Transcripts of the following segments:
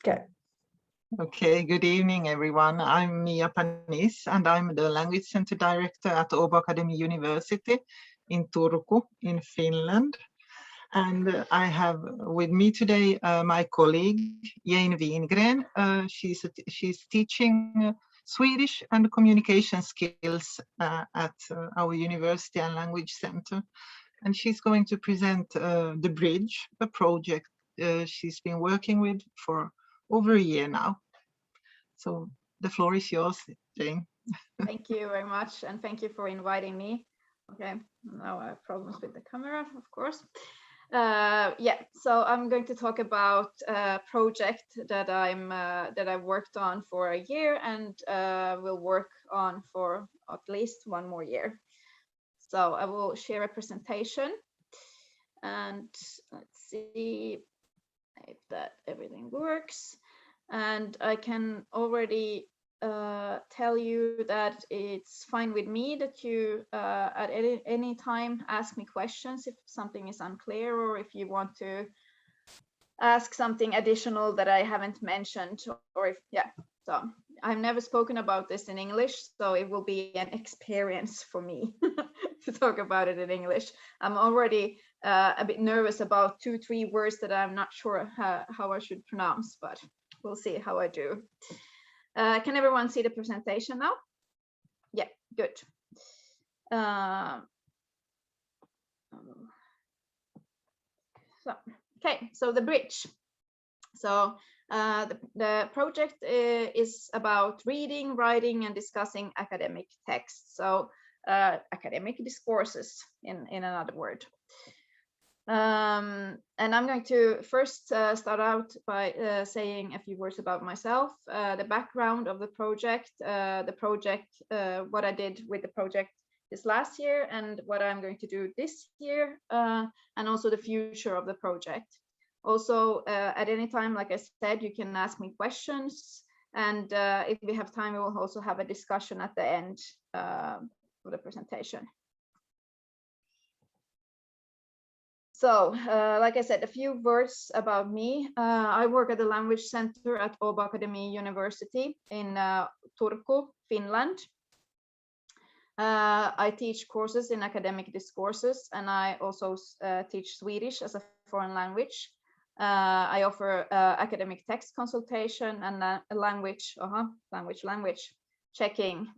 Okay. Okay, good evening, everyone. I'm Mia Panis, and I'm the Language Center Director at Åbo Akademi University in Turku, in Finland. And I have with me today my colleague, Wingren. She's teaching Swedish and communication skills at our University and Language Center. And she's going to present The Bridge, a project she's been working with for over a year now. So the floor is yours, Jane. Thank you very much, and thank you for inviting me. Okay, now I have problems with the camera, of course. Yeah, so I'm going to talk about a project that I've worked on for a year and will work on for at least one more year. So I will share a presentation, and let's see if that everything works. And I can already tell you that it's fine with me that you at any time ask me questions if something is unclear, or if you want to ask something additional that I haven't mentioned, or if, yeah. So I've never spoken about this in English, so it will be an experience for me to talk about it in English. I'm already a bit nervous about 2-3 words that I'm not sure how I should pronounce, but we'll see how I do. Can everyone see the presentation now? Yeah, good. So The Bridge. So the project is about reading, writing, and discussing academic texts. So academic discourses, in another word. And I'm going to first start out by saying a few words about myself, the background of the project, what I did with the project this last year, and what I'm going to do this year, and also the future of the project. Also, at any time, like I said, you can ask me questions, and if we have time, we will also have a discussion at the end of the presentation. So, like I said, a few words about me. I work at the Language Center at Åbo Akademi University in Turku, Finland. I teach courses in academic discourses, and I also teach Swedish as a foreign language. I offer academic text consultation and language checking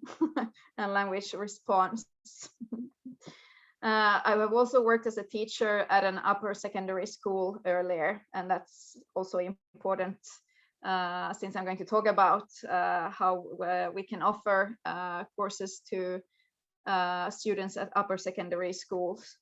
and language response. I have also worked as a teacher at an upper secondary school earlier, and that's also important since I'm going to talk about how we can offer courses to students at upper secondary schools.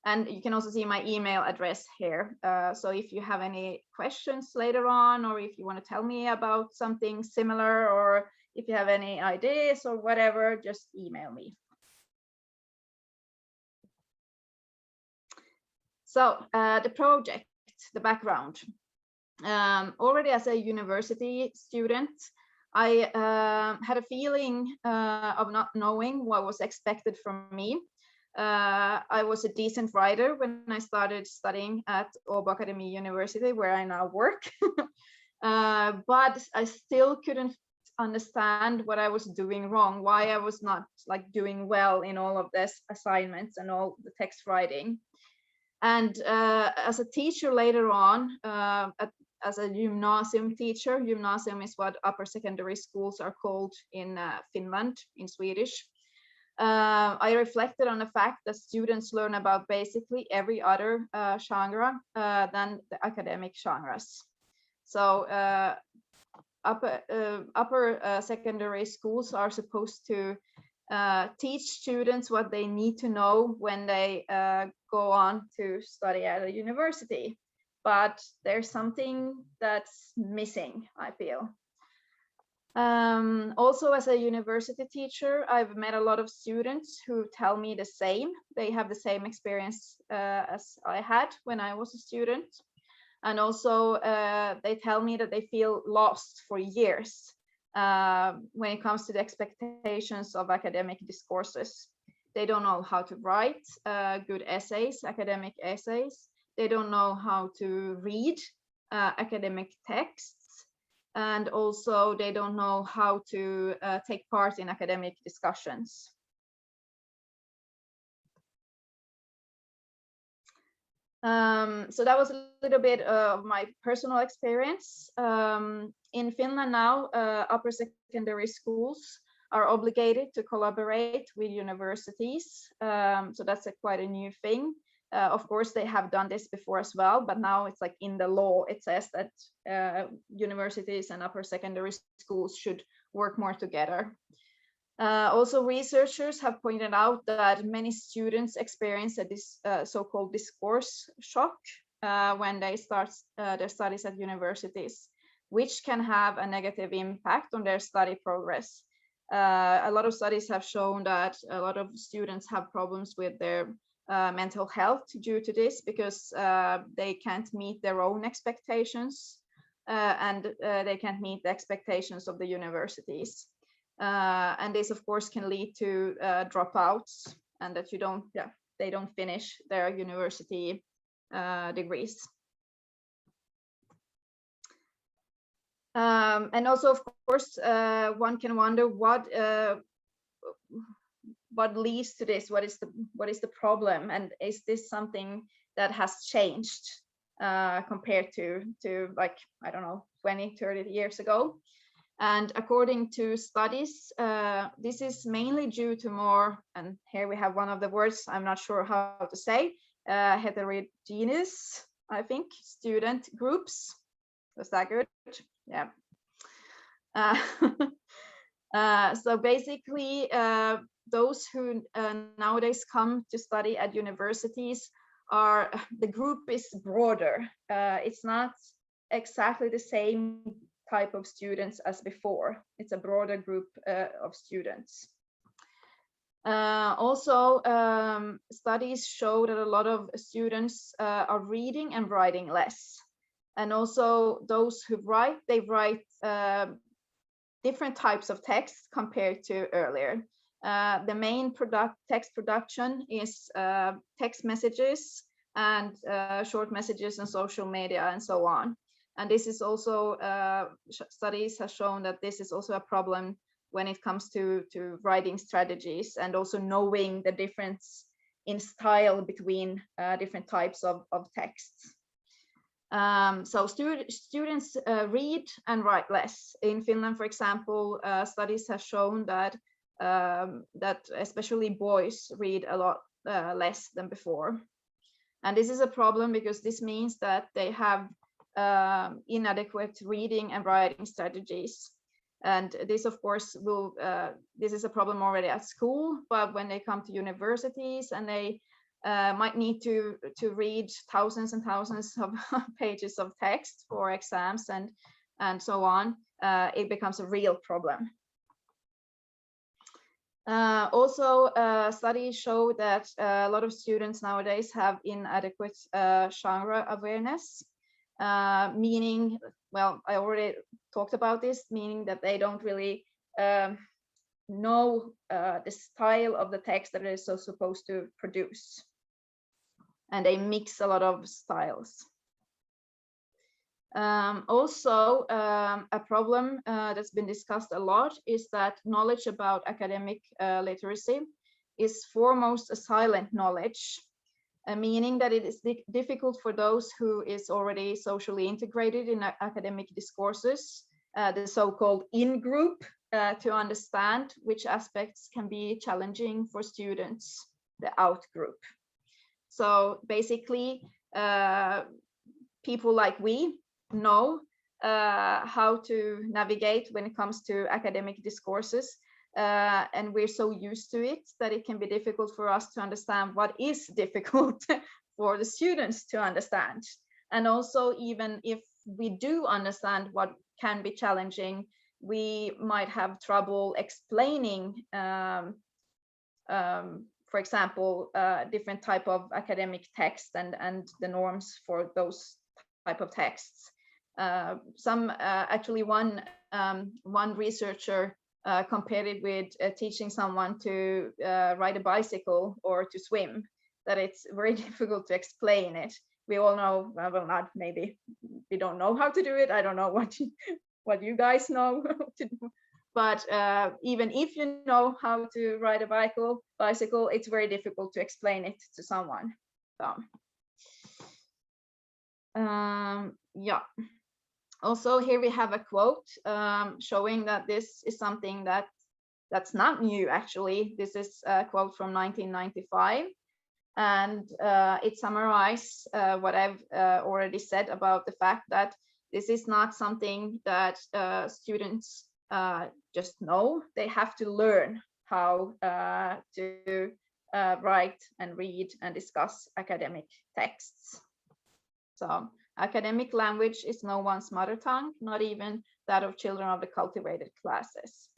And you can also see my email address here. So if you have any questions later on, or if you want to tell me about something similar, or if you have any ideas or whatever, just email me. So the project, the background. Already as a university student, I had a feeling of not knowing what was expected from me. I was a decent writer when I started studying at Åbo Akademi University, where I now work. But I still couldn't understand what I was doing wrong, why I was not like doing well in all of this assignments and all the text writing. And as a teacher later on, as a gymnasium teacher, gymnasium is what upper secondary schools are called in Finland, in Swedish. I reflected on the fact that students learn about basically every other genre than the academic genres. So upper secondary schools are supposed to teach students what they need to know when they go on to study at a university. But there's something that's missing, I feel. Also, as a university teacher, I've met a lot of students who tell me the same. They have the same experience as I had when I was a student. And also, they tell me that they feel lost for years when it comes to the expectations of academic discourses. They don't know how to write good essays, academic essays. They don't know how to read academic texts, and also they don't know how to take part in academic discussions. So that was a little bit of my personal experience. In Finland now, upper secondary schools are obligated to collaborate with universities. So that's quite a new thing. Of course, they have done this before as well, but now it's like in the law, it says that universities and upper secondary schools should work more together. Also, researchers have pointed out that many students experience this so-called discourse shock when they start their studies at universities, which can have a negative impact on their study progress. A lot of studies have shown that a lot of students have problems with their mental health due to this, because they can't meet their own expectations and they can't meet the expectations of the universities. And this, of course, can lead to dropouts, and that they don't finish their university degrees. And also, of course, one can wonder what leads to this. What is the problem, and is this something that has changed compared to like, I don't know, 20-30 years ago? And according to studies, this is mainly due to more, and here we have one of the words I'm not sure how to say, heterogeneous, I think, student groups. Was that good? Yeah. So basically, those who nowadays come to study at universities the group is broader. It's not exactly the same type of students as before. It's a broader group of students. Also, studies show that a lot of students are reading and writing less. And also those who write, they write different types of text compared to earlier. The main text production is text messages and short messages on social media and so on. And this is also, studies have shown that this is also a problem when it comes to writing strategies, and also knowing the difference in style between different types of texts. So students read and write less. In Finland, for example, studies have shown that that especially boys read a lot less than before. And this is a problem because this means that they have inadequate reading and writing strategies. And this, of course, this is a problem already at school, but when they come to universities and they might need to read thousands and thousands of pages of text for exams and so on, it becomes a real problem. Also, studies show that a lot of students nowadays have inadequate genre awareness, meaning, well, I already talked about this, meaning that they don't really know the style of the text that they're so supposed to produce. And they mix a lot of styles. Also, a problem that's been discussed a lot is that knowledge about academic literacy is foremost a silent knowledge, meaning that it is difficult for those who is already socially integrated in academic discourses, the so-called in-group, to understand which aspects can be challenging for students, the out-group. So basically, people like we know how to navigate when it comes to academic discourses, and we're so used to it that it can be difficult for us to understand what is difficult for the students to understand. And also, even if we do understand what can be challenging, we might have trouble explaining, for example, different type of academic text and the norms for those type of texts. Actually one researcher compared it with teaching someone to ride a bicycle or to swim, that it's very difficult to explain it. we all know, well, not maybe, we don't know how to do it. I don't know what you guys know to do. But even if you know how to ride a bicycle, it's very difficult to explain it to someone. So, yeah. Also, here we have a quote showing that this is something that's not new, actually. This is a quote from 1995. And it summarizes what I've already said about the fact that this is not something that students just know. They have to learn how to write and read and discuss academic texts. So academic language is no one's mother tongue, not even that of children of the cultivated classes.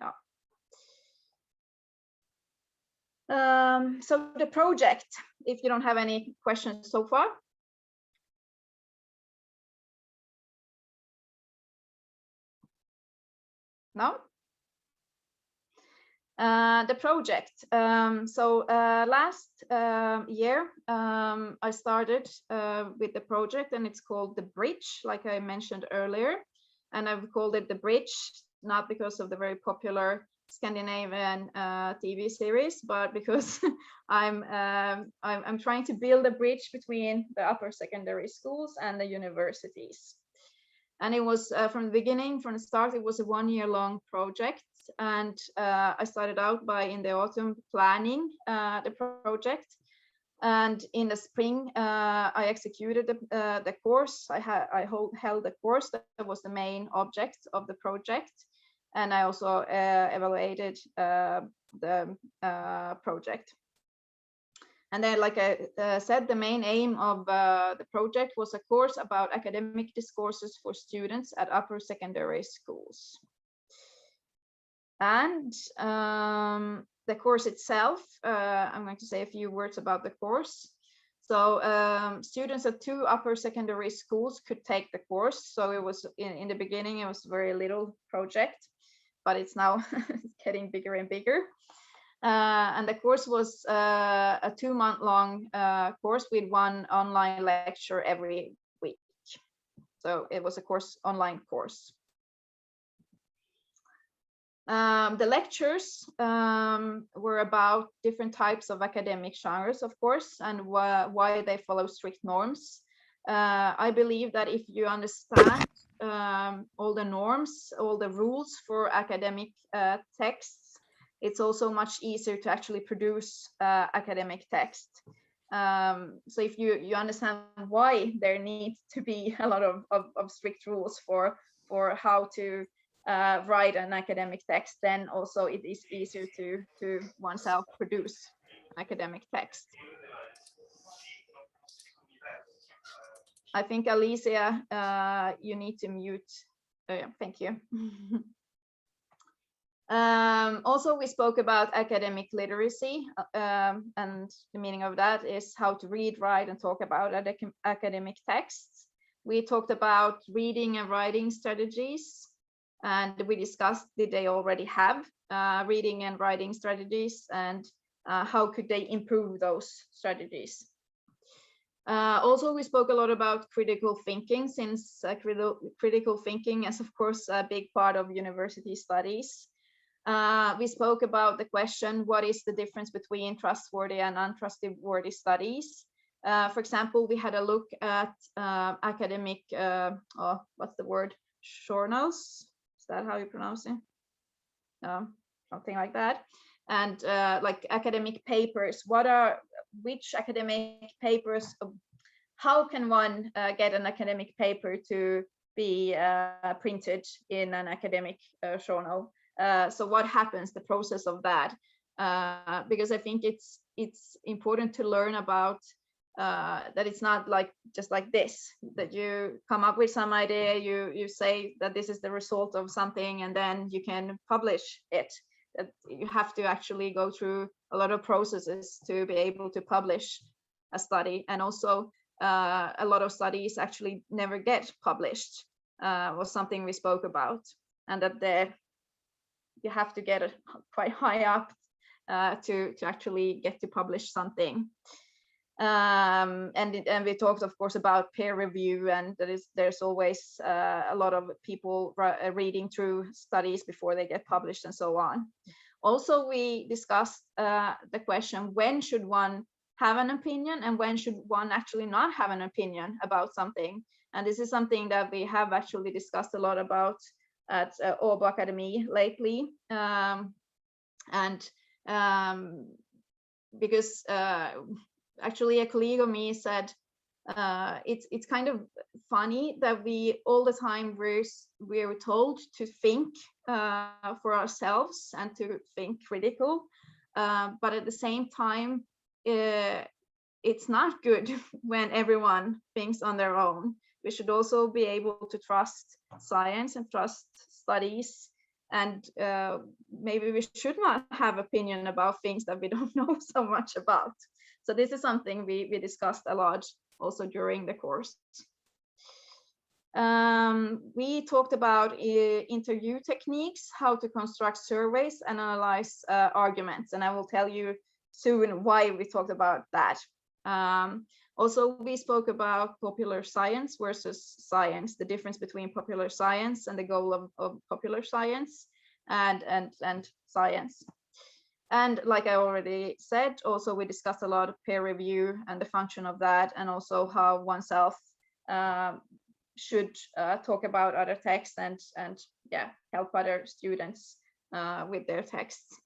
Yeah. So the project, if you don't have any questions so far. No? The project. Last year, I started with the project, and it's called The Bridge, like I mentioned earlier. And I've called it The Bridge, not because of the very popular Scandinavian TV series, but because I'm trying to build a bridge between the upper secondary schools and the universities. And it was from the beginning, from the start, it was a 1-year-long project. And I started out by, in the autumn, planning the project. And in the spring, I executed the course. I held the course that was the main object of the project. And I also evaluated the project. And then, like I said, the main aim of the project was a course about academic discourses for students at upper secondary schools. And the course itself, I'm going to say a few words about the course. So students at 2 upper secondary schools could take the course. So it was, in the beginning, it was a very little project, but it's now getting bigger and bigger. And the course was a 2-month-long course with 1 online lecture every week. So it was a online course. The lectures were about different types of academic genres, of course, and why they follow strict norms. I believe that if you understand all the norms, all the rules for academic texts, it's also much easier to actually produce academic text. So if you understand why there needs to be a lot of strict rules for how to write an academic text, then also it is easier to oneself produce academic text. I think, Alicia, you need to mute. Yeah, thank you. Also, we spoke about academic literacy, and the meaning of that is how to read, write, and talk about academic texts. We talked about reading and writing strategies, and we discussed, did they already have reading and writing strategies, and how could they improve those strategies. Also, we spoke a lot about critical thinking, since critical thinking is, of course, a big part of university studies. We spoke about the question, what is the difference between trustworthy and untrustworthy studies? For example, we had a look at academic, what's the word? Journals? Is that how you pronounce it? Something like that. And like academic papers, which academic papers, how can one get an academic paper to be printed in an academic journal? So what happens, the process of that? Because I think it's important to learn about that it's not like just like this, that you come up with some idea, you say that this is the result of something, and then you can publish it. That you have to actually go through a lot of processes to be able to publish a study, and also a lot of studies actually never get published, was something we spoke about, and that you have to get quite high up to actually get to publish something. And we talked, of course, about peer review, and there's always a lot of people reading through studies before they get published and so on. Also, we discussed the question, when should one have an opinion and when should one actually not have an opinion about something? And this is something that we have actually discussed a lot about at Åbo Akademi lately. Because actually a colleague of me said, it's kind of funny that we all the time we're told to think for ourselves and to think critical, but at the same time it's not good when everyone thinks on their own. We should also be able to trust science and trust studies, and maybe we should not have opinion about things that we don't know so much about. So this is something we discussed a lot also during the course. We talked about interview techniques, how to construct surveys and analyze arguments, and I will tell you soon why we talked about that. Also, we spoke about popular science versus science, the difference between popular science and the goal of popular science and science. And like I already said, also we discussed a lot of peer review and the function of that, and also how oneself should talk about other texts and yeah, help other students with their texts.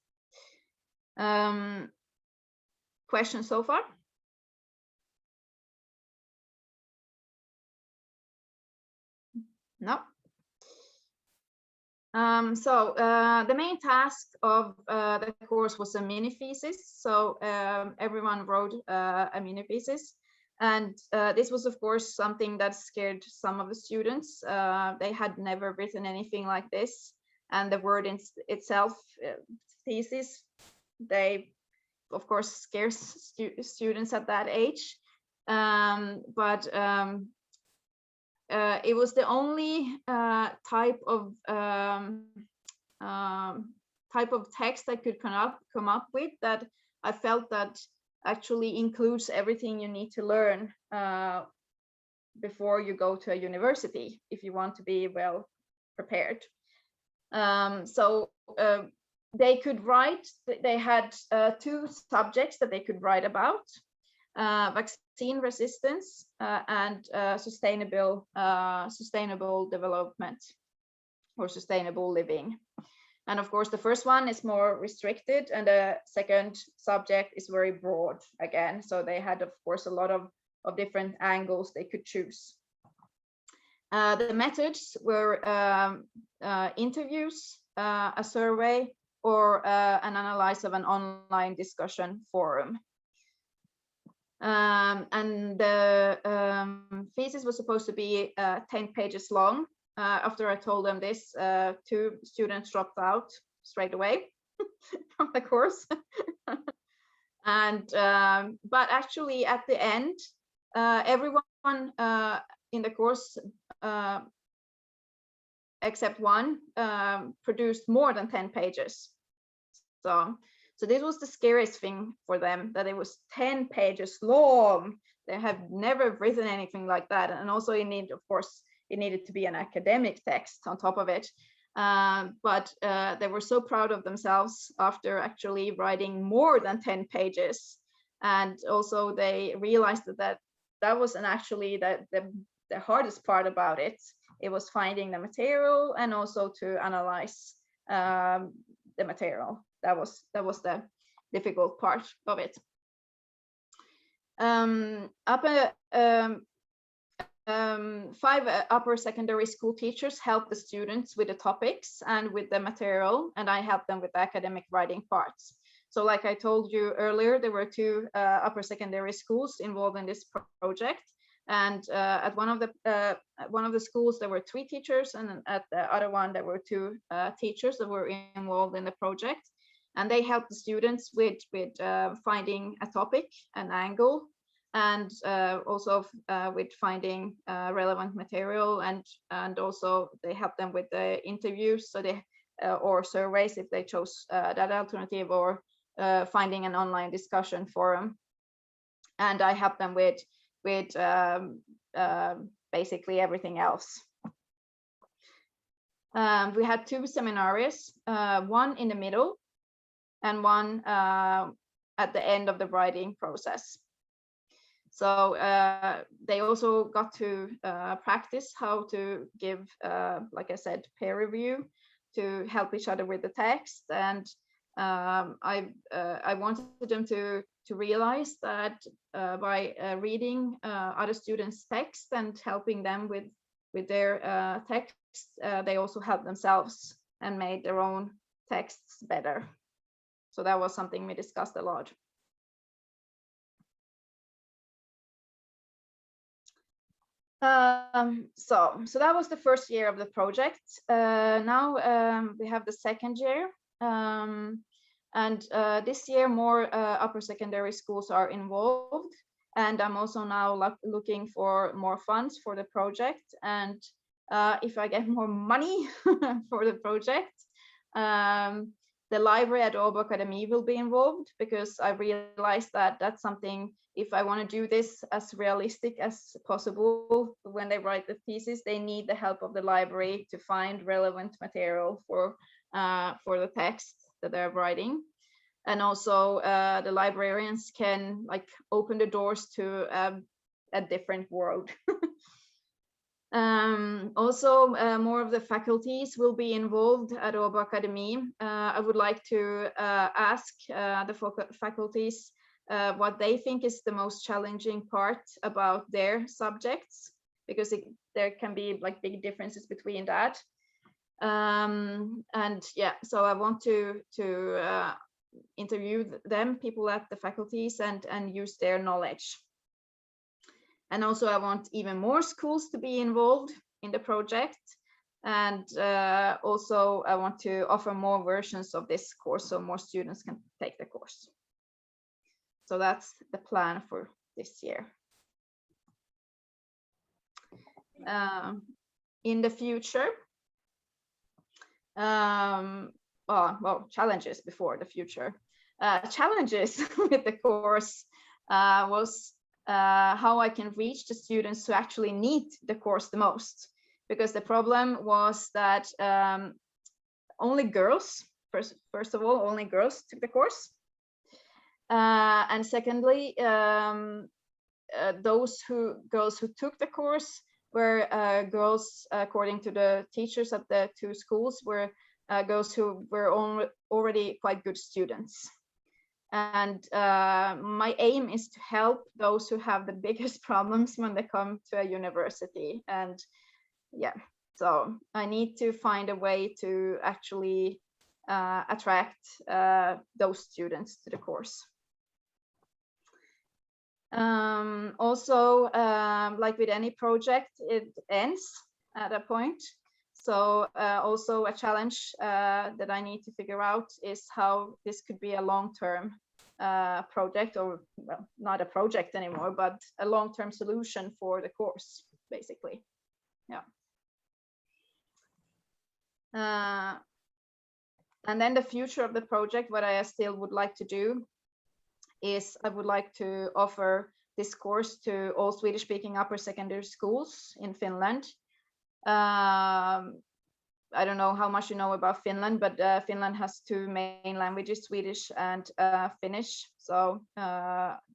Questions so far? No. So the main task of the course was a mini thesis. So everyone wrote a mini thesis, and this was of course something that scared some of the students. They had never written anything like this, and the word itself, thesis, they of course scares students at that age. It was the only type of text I could come up with that I felt that actually includes everything you need to learn before you go to a university if you want to be well prepared. They could write. They had 2 subjects that they could write about. Vaccine resistance and sustainable development or sustainable living. And of course, the first one is more restricted, and the second subject is very broad again. So they had, of course, a lot of different angles they could choose. The methods were interviews, a survey, or an analysis of an online discussion forum. And the thesis was supposed to be 10 pages long. After I told them this, 2 students dropped out straight away from the course. And but actually at the end, everyone in the course except one produced more than 10 pages. So this was the scariest thing for them, that it was 10 pages long. They have never written anything like that. And also it needed to be an academic text on top of it. But they were so proud of themselves after actually writing more than 10 pages. And also they realized that wasn't actually the hardest part about it. It was finding the material and also to analyze the material. That was the difficult part of it. 5 upper secondary school teachers helped the students with the topics and with the material, and I helped them with the academic writing parts. So like I told you earlier, there were 2 upper secondary schools involved in this project. And at one of the schools, there were 3 teachers, and at the other one, there were 2 teachers that were involved in the project. And they helped the students with finding a topic, an angle, and also with finding relevant material, and also they helped them with the interviews, so they or surveys if they chose that alternative, or finding an online discussion forum. and I help them with basically everything else. We had 2 seminars, one in the middle and one at the end of the writing process. So they also got to practice how to give, like I said, peer review to help each other with the text. And I wanted them to realize that by reading other students' text and helping them with their text, they also helped themselves and made their own texts better. So that was something we discussed a lot. So that was the first year of the project. Now we have the second year. And this year more upper secondary schools are involved, and I'm also now looking for more funds for the project, and if I get more money for the project, the library at Åbo Akademi will be involved, because I realized that that's something, if I want to do this as realistic as possible when they write the thesis, they need the help of the library to find relevant material for the text that they're writing. And also the librarians can like open the doors to a different world. Also, more of the faculties will be involved at Åbo Akademi. I would like to ask the faculties what they think is the most challenging part about their subjects, because there can be like big differences between that. And yeah, so I want to interview them, people at the faculties, and use their knowledge. And also I want even more schools to be involved in the project. And also I want to offer more versions of this course so more students can take the course. So that's the plan for this year. In the future, well, challenges before the future. Challenges with the course was how I can reach the students who actually need the course the most, because the problem was that only girls, first of all, only girls took the course, and secondly, those girls who took the course were girls, according to the teachers at the 2 schools, were girls who were already quite good students. And my aim is to help those who have the biggest problems when they come to a university. And yeah, so I need to find a way to actually attract those students to the course. Also, like with any project, it ends at a point. So also a challenge that I need to figure out is how this could be a long-term project, or well, not a project anymore, but a long-term solution for the course, basically. Yeah. And then the future of the project, what I still would like to do is I would like to offer this course to all Swedish-speaking upper secondary schools in Finland. I don't know how much you know about Finland, but Finland has 2 main languages, Swedish and Finnish. So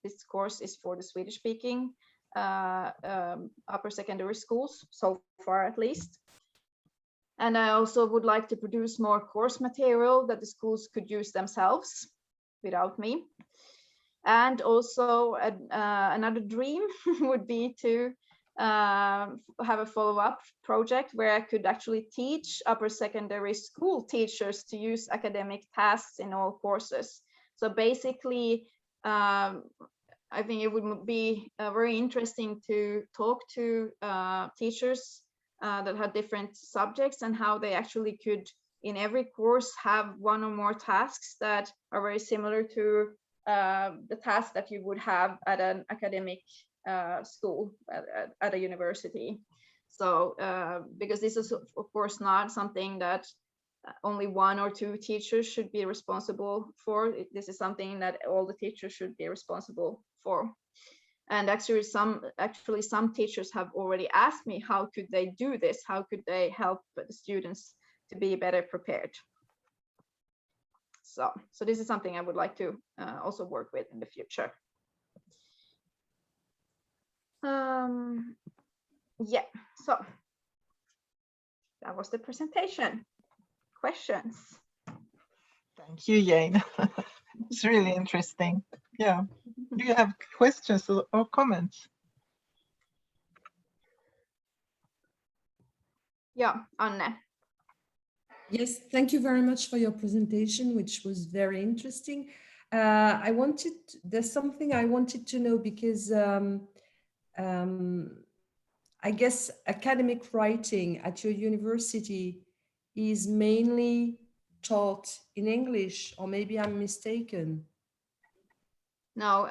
this course is for the Swedish-speaking upper secondary schools, so far at least. And I also would like to produce more course material that the schools could use themselves without me. And also another dream would be to have a follow-up project where I could actually teach upper secondary school teachers to use academic tasks in all courses. So basically, I think it would be very interesting to talk to teachers that had different subjects and how they actually could, in every course, have 1 or more tasks that are very similar to the tasks that you would have at an academic school at a university. So because this is of course not something that only 1 or 2 teachers should be responsible for. This is something that all the teachers should be responsible for. And actually some teachers have already asked me how could they do this, how could they help the students to be better prepared. So this is something I would like to also work with in the future. Yeah, so that was the presentation. Questions? Thank you, Jane. It's really interesting. Yeah. Do you have questions or comments? Yeah, Anne. Yes, thank you very much for your presentation, which was very interesting. There's something I wanted to know because I guess academic writing at your university is mainly taught in English, or maybe I'm mistaken. No,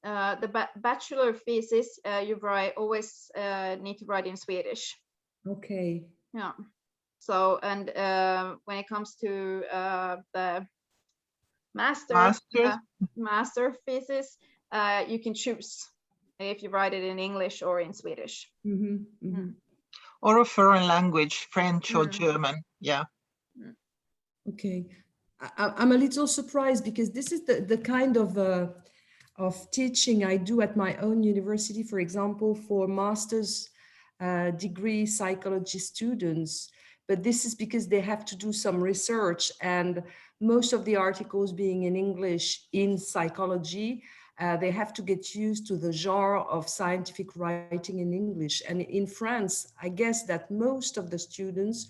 the bachelor thesis you always need to write in Swedish. Okay. Yeah. So, and when it comes to the master thesis, you can choose if you write it in English or in Swedish. Mm-hmm, mm-hmm. Or a foreign language, French or German. Yeah. Okay. I'm a little surprised because this is the kind of teaching I do at my own university, for example, for master's degree psychology students. But this is because they have to do some research, and most of the articles being in English in psychology, they have to get used to the genre of scientific writing in English. And in France, I guess that most of the students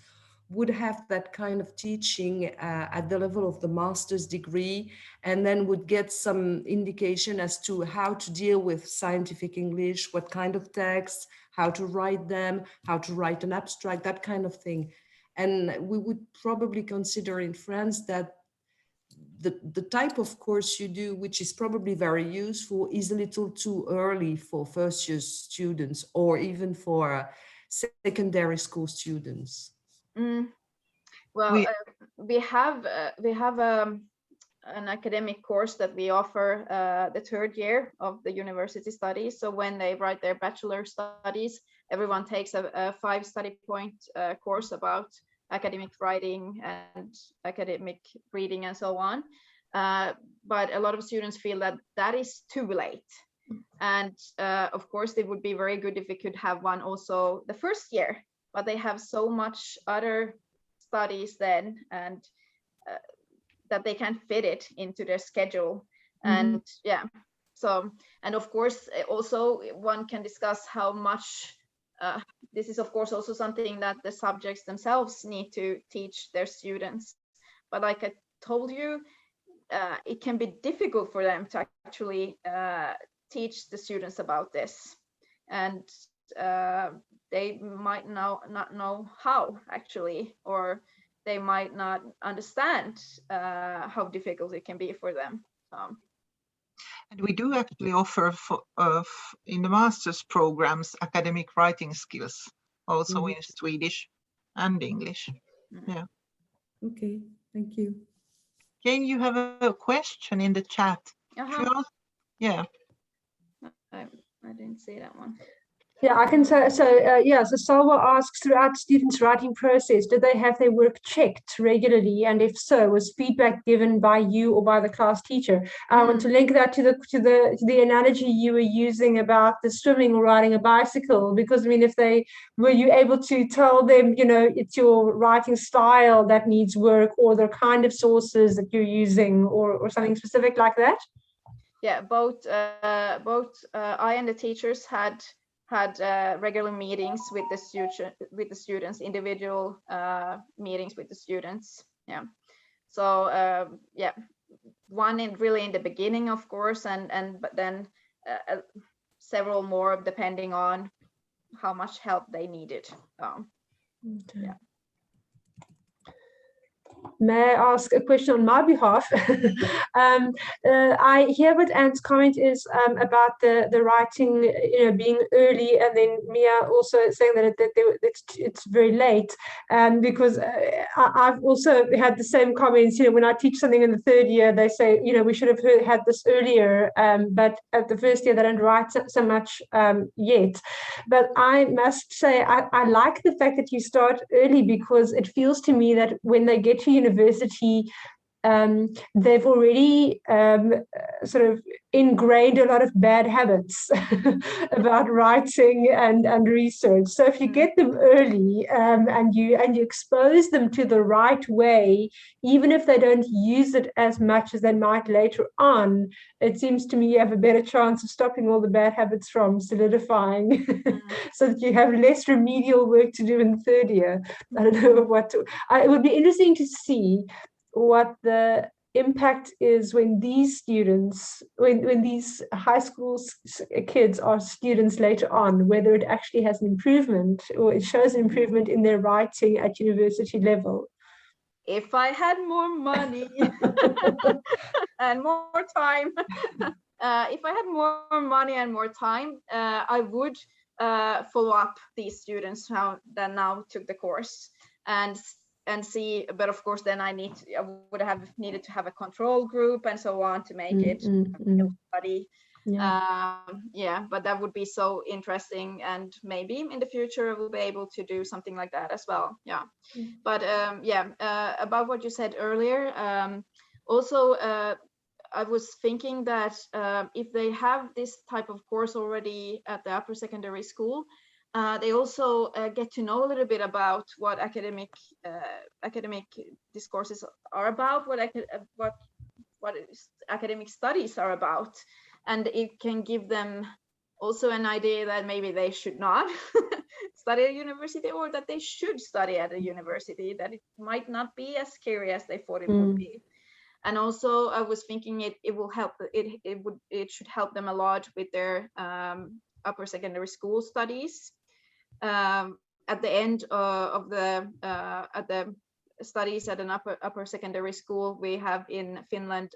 would have that kind of teaching at the level of the master's degree, and then would get some indication as to how to deal with scientific English, what kind of texts, how to write them, how to write an abstract, that kind of thing. And we would probably consider in France that the type of course you do, which is probably very useful, is a little too early for first year students or even for secondary school students. Well, we have an academic course that we offer the third year of the university studies. So when they write their bachelor studies, everyone takes a 5 study point course about academic writing and academic reading and so on. But a lot of students feel that that is too late. And of course, it would be very good if we could have one also the first year, but they have so much other studies then, and that they can't fit it into their schedule. And yeah, so, and of course also one can discuss how much this is of course also something that the subjects themselves need to teach their students. But like I told you, it can be difficult for them to actually teach the students about this, and they might not know how actually, or they might not understand how difficult it can be for them. And we do actually offer in the master's programs academic writing skills, also in Swedish and English. Yeah. Okay, thank you. Jane, you have a question in the chat. Yeah. I didn't see that one. Yeah, I can say so. So Salwa asks, throughout students' writing process, did they have their work checked regularly, and if so, was feedback given by you or by the class teacher? I want to link that to the analogy you were using about the swimming or riding a bicycle, because I mean, were you able to tell them, it's your writing style that needs work, or the kind of sources that you're using, or something specific like that? Yeah, both I and the teachers had regular meetings with the students, individual meetings with the students. Yeah, so yeah, one really in the beginning, of course, but then several more depending on how much help they needed. Yeah. May I ask a question on my behalf? I hear what Anne's comment is about the writing, being early, and then Mia also saying that it's very late. Because I've also had the same comments. When I teach something in the third year, they say, we should have had this earlier. But at the first year, they don't write so much yet. But I must say, I like the fact that you start early, because it feels to me that when they get to university, they've already sort of ingrained a lot of bad habits about writing and research. So if you get them early and you expose them to the right way, even if they don't use it as much as they might later on, it seems to me you have a better chance of stopping all the bad habits from solidifying, so that you have less remedial work to do in the third year. I don't know it would be interesting to see what the impact is when these students, when these high school kids are students later on, whether it actually has an improvement or it shows an improvement in their writing at university level. If I had more money and more time, if I had more money and more time, I would follow up these students that now took the course and see. But of course, then I would have needed to have a control group and so on to make it a study. But that would be so interesting, and maybe in the future we'll be able to do something like that as well. But about what you said earlier, also I was thinking that if they have this type of course already at the upper secondary school, they also get to know a little bit about what academic discourses are about, what academic studies are about, and it can give them also an idea that maybe they should not study at a university, or that they should study at a university, that it might not be as scary as they thought it would be. And also I was thinking it will help, it should help them a lot with their upper secondary school studies. At the end of the studies at an upper secondary school, we have in Finland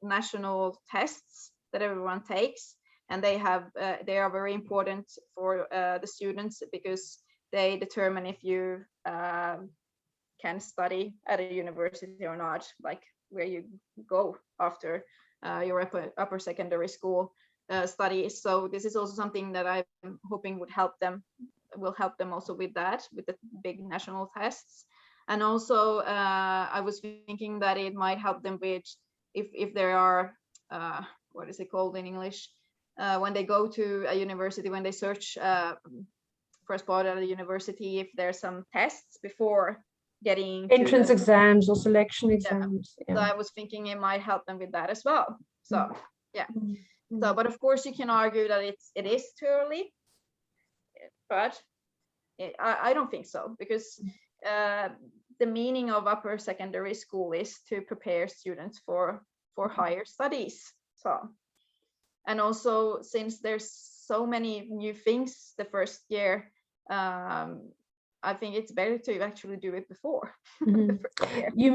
national tests that everyone takes, and they are very important for the students, because they determine if you can study at a university or not, like where you go after your upper secondary school studies. So this is also something that I'm hoping will help them also with that, with the big national tests. And also I was thinking that it might help them with if there are what is it called in English, when they go to a university, when they search for a spot at a university, if there's some tests before getting entrance exams or selection exams. So I was thinking it might help them with that as well. So so, but of course you can argue that it is too early, but I don't think so, because the meaning of upper secondary school is to prepare students for higher studies. So, and also since there's so many new things the first year, I think it's better to actually do it before. You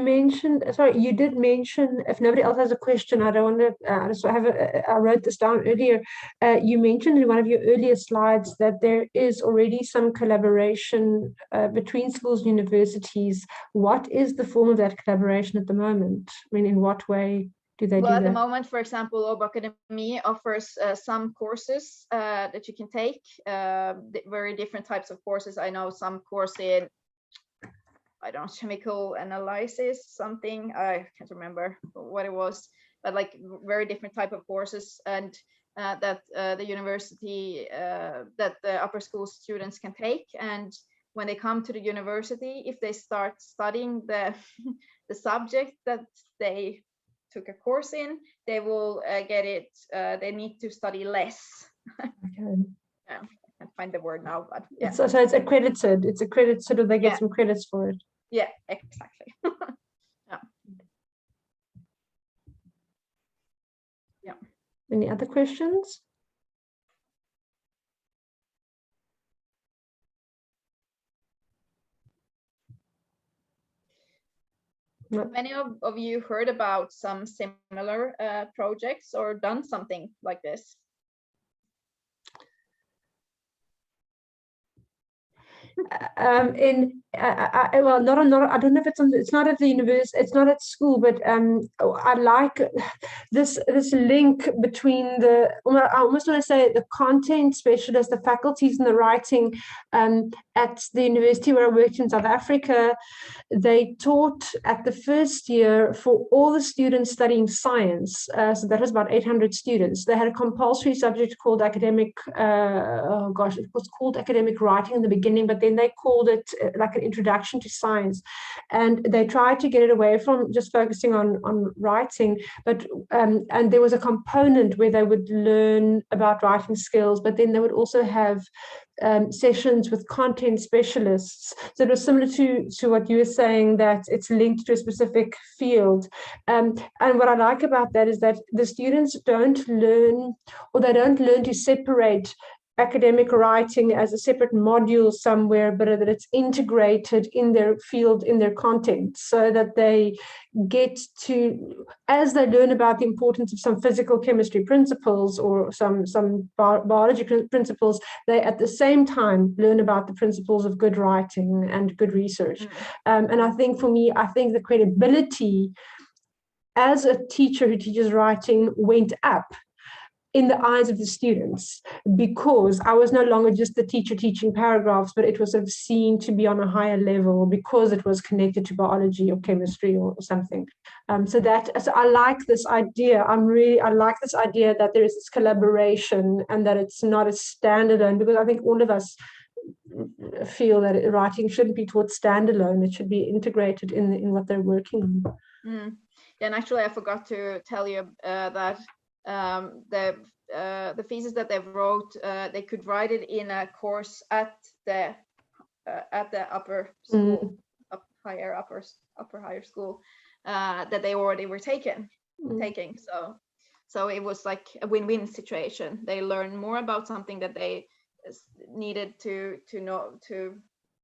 did mention, if nobody else has a question, I don't want to, I wrote this down earlier. You mentioned in one of your earlier slides that there is already some collaboration between schools and universities. What is the form of that collaboration at the moment? I mean, in what way do they do that? At the moment, for example, Åbo Akademi offers some courses that you can take, very different types of courses. I know some course in, I don't know, chemical analysis, something, I can't remember what it was, but like very different type of courses, and that the university, that the upper school students can take. And when they come to the university, if they start studying the subject that they took a course in, they will get it, they need to study less. Okay. I can't find the word now, but so it's accredited. It's accredited, so they get some credits for it. Yeah, exactly. Any other questions? Have any of you heard about some similar projects or done something like this? Well, not I don't know if it's not at the university, it's not at school, but I like this link between I almost want to say the content specialists, the faculties in the writing at the university where I worked in South Africa. They taught at the first year for all the students studying science, so that was about 800 students. They had a compulsory subject called academic, it was called academic writing in the beginning, but then they called it like an introduction to science. And they tried to get it away from just focusing on writing, but and there was a component where they would learn about writing skills, but then they would also have sessions with content specialists. So it was similar to what you were saying, that it's linked to a specific field. And what I like about that is that the students don't learn to separate academic writing as a separate module somewhere, but that it's integrated in their field, in their content, so that they get to, as they learn about the importance of some physical chemistry principles or some biology principles, they at the same time learn about the principles of good writing and good research. And I think for me, I think the credibility as a teacher who teaches writing went up in the eyes of the students, because I was no longer just the teacher teaching paragraphs, but it was sort of seen to be on a higher level because it was connected to biology or chemistry or something. So I like this idea. I like this idea that there is this collaboration and that it's not a standalone, because I think all of us feel that writing shouldn't be taught standalone. It should be integrated in what they're working on. Yeah, and actually I forgot to tell you that the thesis that they wrote, they could write it in a course at the upper school, higher school that they already were taking. So it was like a win-win situation. They learned more about something that they needed to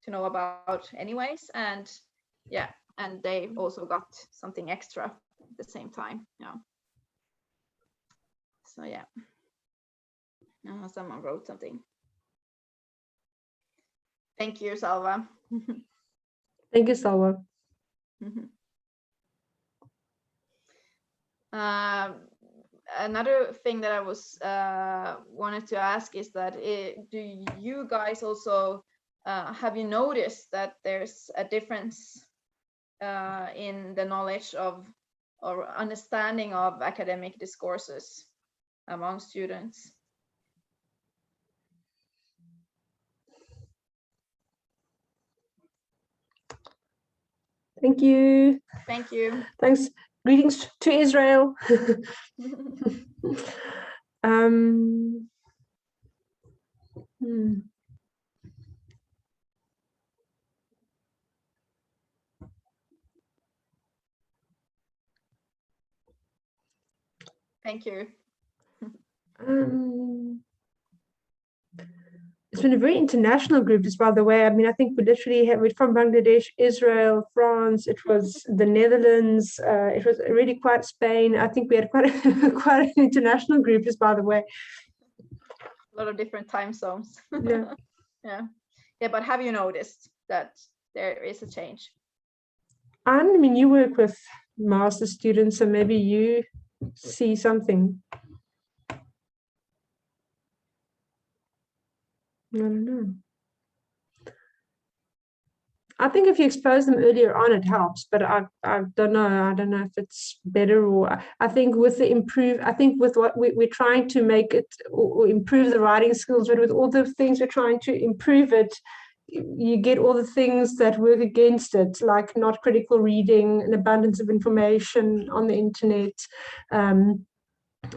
know about anyways, and yeah, and they also got something extra at the same time. Yeah. So yeah, someone wrote something. Thank you, Salva. Thank you, Salva. Another thing that I was wanted to ask is that do you guys also have you noticed that there's a difference in the knowledge of or understanding of academic discourses among students? Thank you. Thank you. Thanks. Greetings to Israel. Thank you. It's been a very international group, just by the way. I mean, I think we literally have it from Bangladesh, Israel, France. It was the Netherlands. It was really quite Spain. I think we had quite an international group, just by the way. A lot of different time zones. Yeah. Yeah. But have you noticed that there is a change? I mean, you work with master students, so maybe you see something. I don't know. I think if you expose them earlier on, it helps, but I don't know. I don't know if it's better, or I think with what we're trying to make it or improve the writing skills, but with all the things we're trying to improve it, you get all the things that work against it, like not critical reading, an abundance of information on the internet,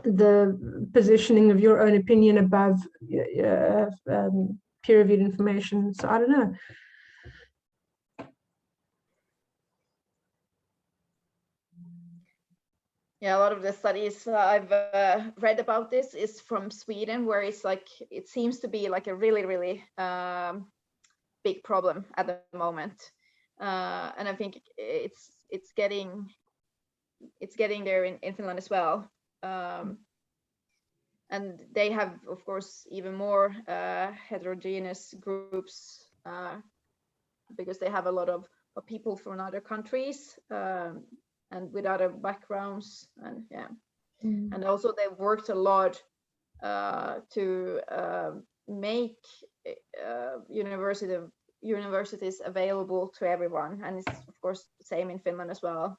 the positioning of your own opinion above peer-reviewed information. So I don't know. Yeah, a lot of the studies I've read about this is from Sweden, where it's like it seems to be like a really big problem at the moment. and I think it's getting there in Finland as well. And they have, of course, even more heterogeneous groups because they have a lot of people from other countries and with other backgrounds, and yeah. And also they've worked a lot to make universities available to everyone, and it's of course the same in Finland as well.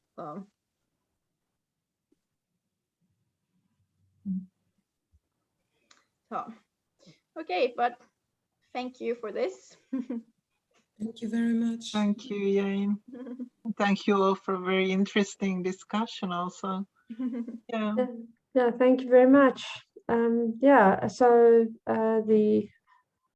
So, okay, but thank you for this. Thank you very much. Thank you, Jane. Thank you all for a very interesting discussion also. Yeah. Yeah, thank you very much. Yeah, so the